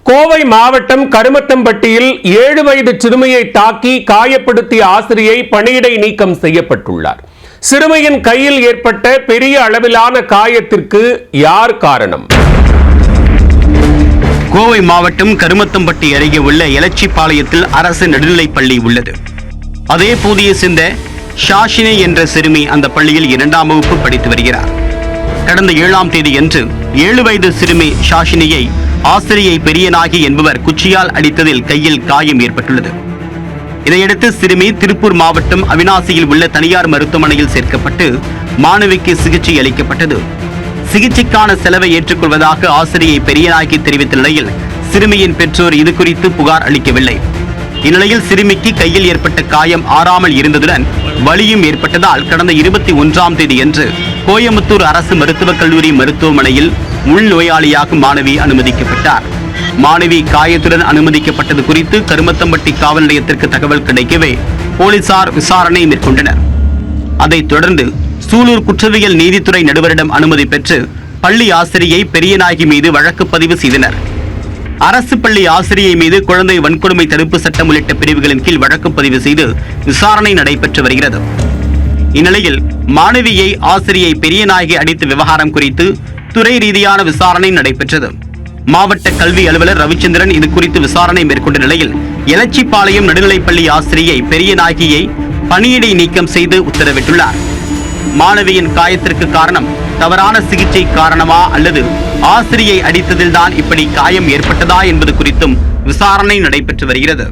கோவை மாவட்டம் கருமத்தம்பட்டியில் 7 வயது சிறுமியை தாக்கி காயப்படுத்திய ஆசிரியை பணியிடை நீக்கம் செய்யப்பட்டுள்ளார். சிறுமியின் கையில் ஏற்பட்ட பெரிய அளவிலான காயத்திற்கு யார் காரணம்? கோவை மாவட்டம் கருமத்தம்பட்டி அருகே உள்ள எலச்சிபாளையத்தில் அரசு நடுநிலைப்பள்ளி உள்ளது. அதே பகுதியை சேர்ந்த ஷாஷினி என்ற சிறுமி அந்த பள்ளியில் 2ஆம் வகுப்பு படித்து வருகிறார். கடந்த 7ஆம் தேதியன்று 7 வயது சிறுமி ஷாஷினியை ஆசிரியை பெரியநாயகி என்பவர் குச்சியால் அடித்ததில் கையில் காயம் ஏற்பட்டுள்ளது. இதையடுத்து சிறுமி திருப்பூர் மாவட்டம் அவிநாசியில் உள்ள தனியார் மருத்துவமனையில் சேர்க்கப்பட்டு மாணவிக்கு சிகிச்சை அளிக்கப்பட்டது. சிகிச்சைக்கான செலவை ஏற்றுக்கொள்வதாக ஆசிரியை பெரியநாயகி தெரிவித்த நிலையில் சிறுமியின் பெற்றோர் இது குறித்து புகார் அளிக்கவில்லை. இந்நிலையில் சிறுமிக்கு கையில் ஏற்பட்ட காயம் ஆறாமல் இருந்ததுடன் வலியும் ஏற்பட்டதால் கடந்த 21ஆம் தேதியன்று கோயமுத்தூர் அரசு மருத்துவக் கல்லூரி மருத்துவமனையில் உள்நோயாளியாக மாணவி அனுமதிக்கப்பட்டார். மாணவி காயத்துடன் அனுமதிக்கப்பட்டது குறித்து கருமத்தம்பட்டி காவல் நிலையத்திற்கு தகவல் கிடைக்கவே போலீசார் விசாரணை மேற்கொண்டனர். அதைத் தொடர்ந்து சூலூர் குற்றவியல் நீதித்துறை நடுவரிடம் அனுமதி பெற்று பள்ளி ஆசிரியை பெரியநாயகி மீது வழக்கு பதிவு செய்தனர். அரசு பள்ளி ஆசிரியை மீது குழந்தை வன்கொடுமை தடுப்பு சட்டம் உள்ளிட்ட பிரிவுகளின் கீழ் வழக்கு பதிவு செய்து விசாரணை நடைபெற்று வருகிறது. இந்நிலையில் மாணவியை ஆசிரியை பெரியநாயகி அடித்த விவகாரம் குறித்து துறை ரீதியான விசாரணை நடைபெற்றது. மாவட்ட கல்வி அலுவலர் ரவிச்சந்திரன் இது குறித்து விசாரணை மேற்கொண்ட நிலையில் எலச்சிபாளையம் நடுநிலைப்பள்ளி ஆசிரியை பெரியநாயகியை பணியிடை நீக்கம் செய்து உத்தரவிட்டுள்ளார். மாணவியின் காயத்திற்கு காரணம் தவறான சிகிச்சை காரணமா அல்லது ஆசிரியை அடித்ததில்தான் இப்படி காயம் ஏற்பட்டதா என்பது குறித்தும் விசாரணை நடைபெற்று வருகிறது.